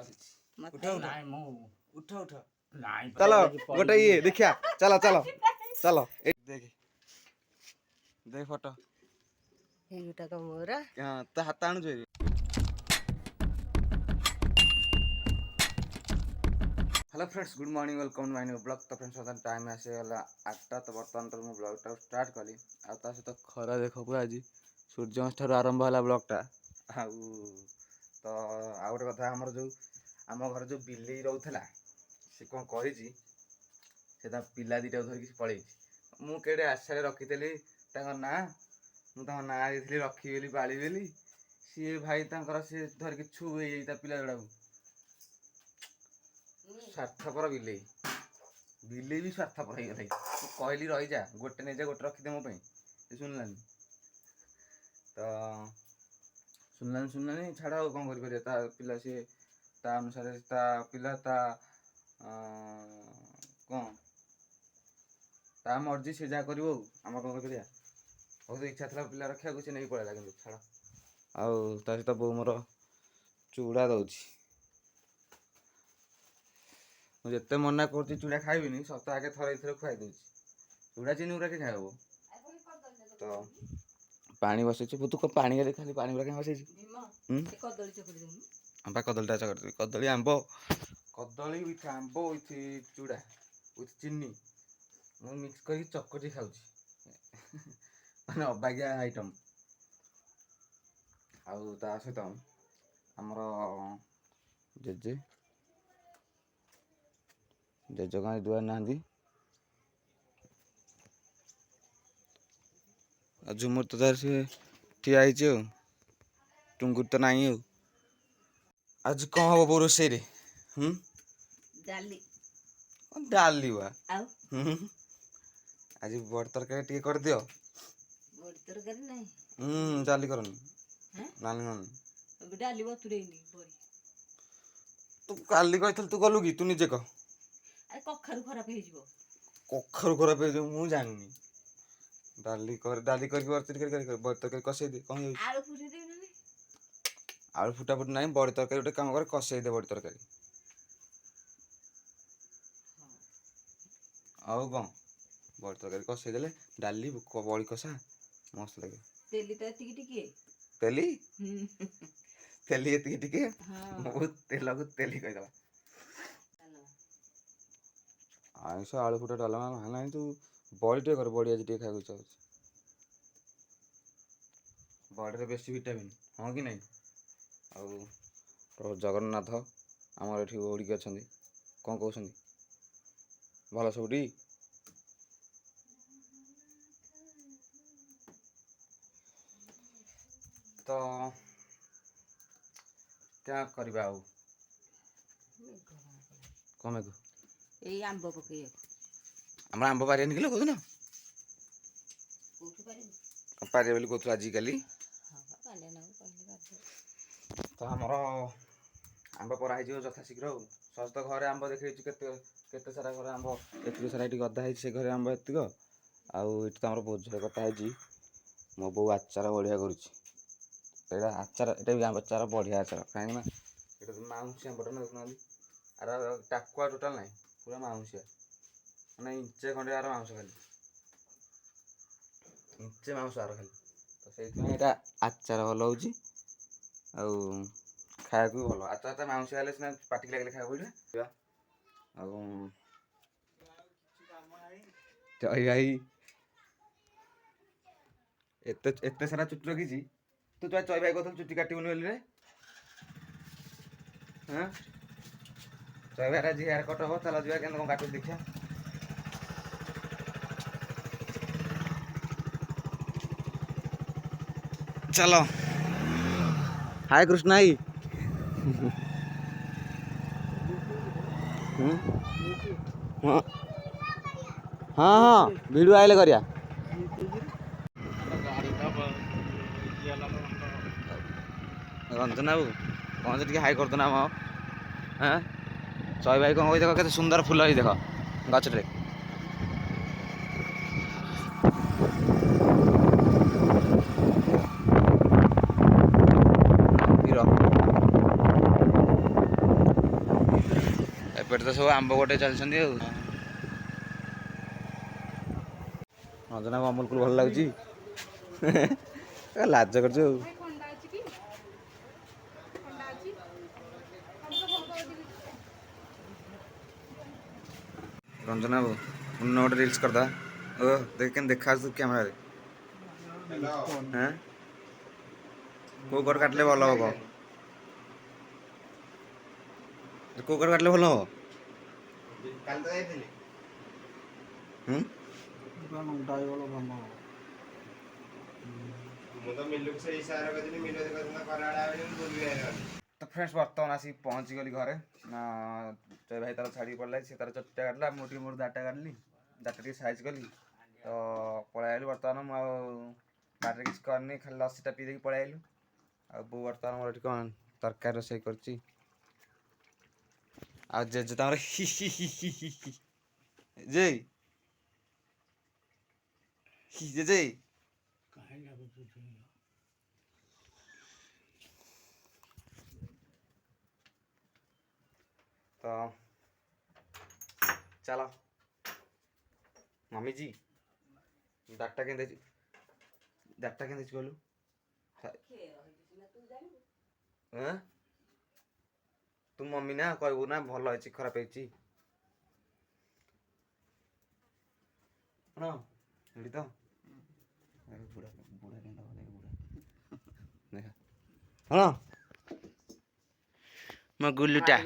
ଉଠ ଉଠ ନାଇଁ ମୁଁ ଉଠ ଉଠ ନାଇଁ ଚାଲ ଗୋଟେ ଇଏ ଦେଖିଆ ଚାଲ ଚାଲ ଚାଲ ଦେଖ ଦେଖ ଫଟୋ ଏଇଟା କଣ ମୋରା ହଁ ତା ହାତ ଆଣୁଛୁ ଏବେ। Hello friends good morning welcome my new blog. तो फ्रेंड्स वर्तमान टाइम आसीगला 8टा। तो बर्तमान तो मुझे ब्लॉगटा स्टार्ट कली आ सहित खरा देख पूरा आज सूर्यवंश ठार आरंभ है ब्लॉगटा आ तो आ गोटे कथा आमर जो आम घर जो बिल्ली रोला सी कौन कर पिला दीटा धरिक पलि मुझे आशा रखी ना मुझे ना देती रखी पाली सी भाई सी धरिक छु पिला जोड़ा स्वार्थपर बिले बिले भी स्वार्थपर हो गई कहली रही जा गोटे नहीं जा गोटे रखीदे मोप शुणलानी तो शुणलानी छाड़ कौन कर पिला सी ता अनुसार ता पिला ता कौन ता मर्जी से जहाँ कर आम कौन कर बहुत इच्छा था पिला रखा से नहीं पड़ेगा कि छाड़ आउ सहित बो मोर चूड़ा दौर मुझे मना कर चूड़ा खाइबिनी सप्ताह आगे थरे थरे खुआई दूँ चूड़ा चीनी गुरा के खाइब तो पानी बसई तू पानी खाली पानी गुरा बसई आंबा कदलीटा चकटी कदली आंब कदली विथ आंब विथ चूड़ा विथ चीनी मैं मिक्स कर चकटी खाऊँ माने अबागिया आइटम आउ ता सहित आमर जेजे जेज गाँ दुआर ना झुमुर तो तार सी ठिया टुंगुर तो नहीं आज कौन हम बो रोसे डाली वा आज बड़ तरकारी टे कर दियो डाली करनी नानी डाली बतुरेनी तू काली कही तू गलु कि तू निजे कह कखारु खराब कखारु खराब हो मु जानी डाली करके बड़ तरकारी कषे दे कौन आलू फुटा फुट ना बड़ तरकारी गोटे कम कर कषे दे बड़ तरकारी आउ कौन बड़ तरकारी कषे देले डाली बड़ी कषा मस्त लगे तेली तो एतिकी टिके तेली तेली एतिकी टिके बहुत तेल को तेली कहीदेला आईस आलू फुटा डालमा ना तू बड़ी टे कर बड़ी आज टे खाई इच्छा बड़ी बेसी विटामिन हाँ कि नहीं आउ प्रभु जगन्नाथ आमर ये ओडिक अच्छा कौन कहते भल सबुटी तो क्या करवा कमे को एई आंब पकई आम आंब पारे निकल कौन पारे बोली कहूँ आजिकल तो आमर आंब परा यथा शीघ्र सज तो घरे आंब देखे केते सारा घर आंब एत सारा ये गदा है से घरे आंब एतिक आउ तो आम बोझ कटाई मो बो आचार बढ़िया करा आचार ये भी आचार बढ़िया आचार कहीं माउंसिया आंबटा ना देखुना आर टाकुआ टोटाल ना पूरा माउंसिया मैंने इंचे खंडे आर मांस खाली इंचे मांस आर खाली तो से आचार भल हो खाया भी भल आचार मांस हेल्ले सीना पाटिक लगे खाया पड़ा जय भाई एत सारा चुटी रखी तू तो चय भाई कहते चुटी काटबुनि बोली रे हाँ चय भाई आज हेयर कट हम चल जा कौन काटू देखा चलो हाय कृष्णा आई हाँ हाँ हाँ वीडियो आइले करिया रंजना बाबू कौन से हाई कर देना हाँ चय भाई कौन देख के सुंदर फुल है देख गचरे ଏପଟେ ତ ସବୁ ଆମ୍ବ ଗୋଟେ ଚାଲିଛନ୍ତି ଆଉ। ରଞ୍ଜନାକୁ ଅମୁଲ କୁଲ ଭଲ ଲାଗୁଛି। ଲାଜ କରୁଛୁ ଆଉ। ରଞ୍ଜନା ବାବୁ ଗୋଟେ ରିଲ୍ସ କରିଦବା। ଓ ଦେଖ କେମିତି ଦେଖା ଆସୁଛୁ କ୍ୟାମେରାରେ। ହଁ କୋଉ କର କାଟିଲେ ଭଲ ହବ? କୋଉ କର କାଟିଲେ ଭଲ ହବ? କାଲି ତ ଯାଇଥିଲି। ମୁଁ ତ ମିଲୁକୁ ସେଇ ଇଶାରା କରିଥିଲି, ମିଲୁ କହିଥିଲା ଖରାବେଳେ ଆଇବନି ମୁଁ ବୁଲିବି ଆଇଲାଣି। ତ ଫ୍ରେଣ୍ଡସ୍ ବର୍ତ୍ତମାନ ଆସିକି ପହଞ୍ଚିଗଲି ଘରେ। ଜୟ ଭାଇ ତାର ଛାଡ଼ିକି ପଡ଼ିଲା, ସେ ତାର ଚଟିଟା କାଟିଲା, ମୁଁ ଟିକେ ମୋର ଦାଟା କାଟିଲି, ଦାଟା ଟିକେ ସାଇଜ୍ କଲି, ତ ପଳେଇ ଆଇଲି। ବର୍ତ୍ତମାନ ମୁଁ ଆଉ ବାଟରେ କିଛି କରିନି, ଖାଲି ଲସିଟା ପିଇ ଦେଇକି ପଳେଇ ଆଇଲୁ। ଆଉ ବୋଉ ବର୍ତ୍ତମାନ ମୋର ଏଠି କ'ଣ ତରକାରୀ ରୋଷେଇ କରୁଛି। ଆଉ ଜେଜେ ତାଙ୍କର ହି ହି ହି ହି ହି ହି ଜେ ଜେଜେ ତ ଚାଲ मम्मी जी दाटा के कहलु तू मम्मी ना कहबू ना भल है खराब है तो बुढ़ा बुढ़ा देखा हाँ मो गुल्लुटा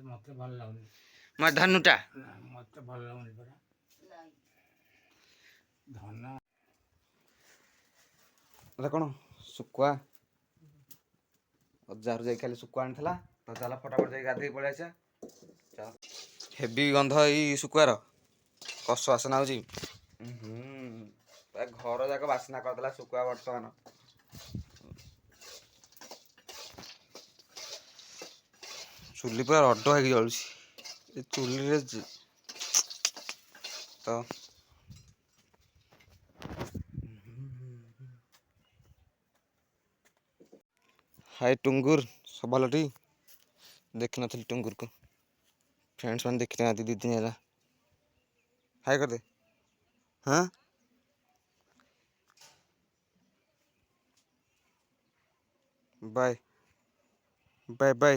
मत भल लगुनि मो धनुटा मत भल लगुनि परा धन अरे कौन शुकुआ अजार जाई खाली शुकुआ आनी तो चला फटाफट जाई गाधे पड़े आसा हेवी गंध ई शुकुआर कस बासना हो घर जाक बासना करदेला शुकुआ बर्तमान चुली पूरा रड है जलुची चुली तो हाय टुंगुर सबलटी देखी नी टुंगुर को फ्रेंड्स मैंने देखते ना 2 दिन है हाय कर दे हाँ बाय बाय बाय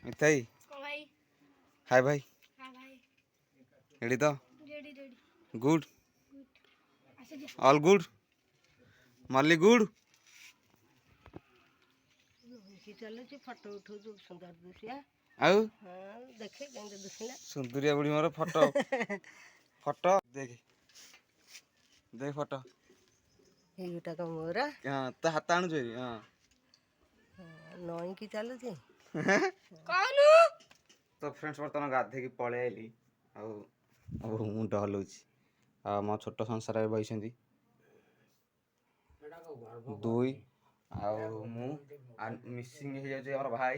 मिताई भाई हाय भाई हाँ भाई रेडी तो रेडी रेडी गुड अच्छा जी ऑल गुड मल्ली गुड କି ଚାଲୁଛି ଫଟୋ ଉଠଉଛୁ ସୁନ୍ଦର ଦୁସିଆ आउ ହଁ ଦେଖେ କେମିତି ଦୁସିଲା सुंदरिया बुढ़ी मोर फोटो फोटो देख देख फोटो ଏଇଟା ତ ମୋର हाँ तो हाथ आणु जो हाँ ନଈକି ଚାଲୁଛି कहनु तो फ्रेंड्स बर्तमान गाधे की पळे आइली मुंड हलुची आ मो छोट संसार बही दुई मु मिसिंग हो जाए आम भाई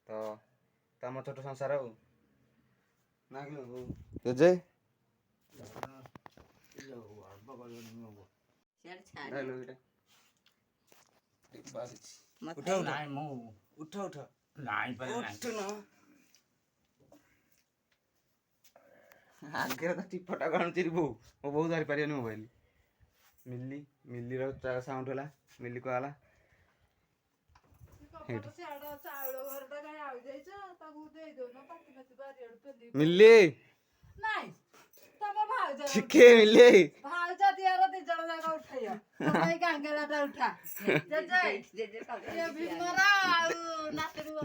तो आम छोट संसार ना जेजे उठ नाइ मु उठ उठ नाइ परे उठ ना आगे तो टिपटा गणुची बो मो बहुत धरी पारे मोबाइल मिली मिली साउंड होला मिली को आला मिली ठीक मिली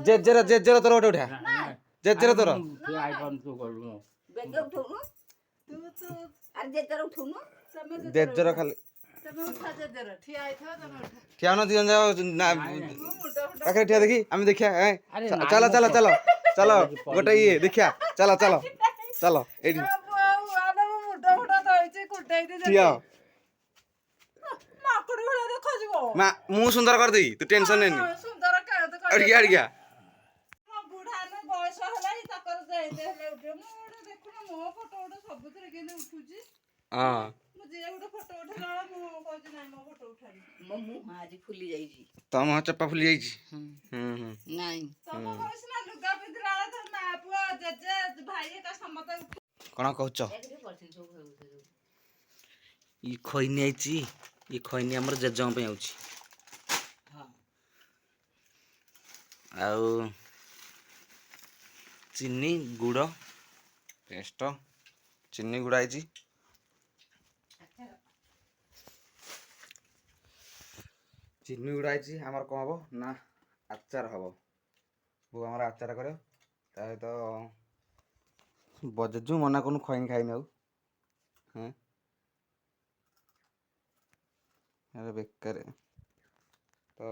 जेजेर जेजेर तोर उठा जेजेर तोर आइफोन तू करलु ବେଗ ଉଠଉନୁ ତୁ ଆରେ ଯେତେବେଳେ ଉଠଉନୁ जेजेर खाली ତମେ ଉଠା ଯେତେବେଳେ ଠିଆ ହେଇଥିବ ତମେ ଉଠା ठिया न दिजन जाओ ना पाखे ठिया देखी आम देखिया चलो चलो चलो चलो गोटे ये देखिया चलो चलो चलो एडी ठिया मा मु सुंदर कर देई तू टेंशन नहीं अड़िया अड़िया ବୟସ ହେଲାଣି ତାଙ୍କର ଯେତେ ହେଲେ ଉଠେ ମୁଁ ଗୋଟେ ଦେଖୁନ ମୋ ଫଟୋ ଗୋଟେ ସବୁଥିରେ କେମିତି ଉଠୁଛି हां ମୁଁ ଯିଏ ଗୋଟେ ଫଟୋ ଉଠେଇଲା ମୁଁ ମୋ ମୁହଁ ଆଜି ଫୁଲି ଯାଇଛି ତମ ଚପା ଫୁଲି ଯାଇଛି ନାଇଁ କଣ କହୁଛ ଇ ଖଇନି ଆଇଛି ଇ ଖଇନି ଆମର ଜେଜଙ୍କ ପାଇଁ ଆଉଛି ହଁ ଆଉ ଚିନି ଗୁଡ଼ ପେଷ୍ଟ ଚିନି ଗୁଡ଼ ଆଇଛି ଚିନି ଗୁଡ଼ା ଆଇଛି ଆମର କ'ଣ ହବ ନା ଆଚାର ହବ ବୋଉ ଆମର ଆଚାର କରିବ ତା ସହିତ ବଜେଜୁ ମନା କରୁନୁ ଖଇନି ଖାଇନି ଆଉ ହଁ ଆରେ ବେକାର ତ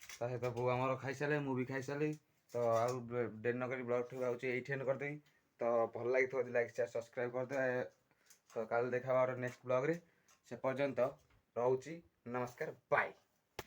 ତା ସହିତ ବୋଉ ଆମର ଖାଇସାରିଲେ ମୁଁ ବି ଖାଇସାରିଲି ତ ଆଉ ଡେରି ନକରି ବ୍ଲଗ୍ଠୁ ଆଉଛି ଏଇଠି ଏଣ୍ଡ କରିଦେବି ତ ଭଲ ଲାଗିଥିବ ଯଦି ଲାଇକ୍ ସେୟାର ସବସ୍କ୍ରାଇବ୍ କରିଦେବେ ତ କାଲି ଦେଖା ହବା ନେକ୍ସଟ ବ୍ଲଗ୍ରେ ସେ ପର୍ଯ୍ୟନ୍ତ ରହୁଛି ନମସ୍କାର ବାଏ।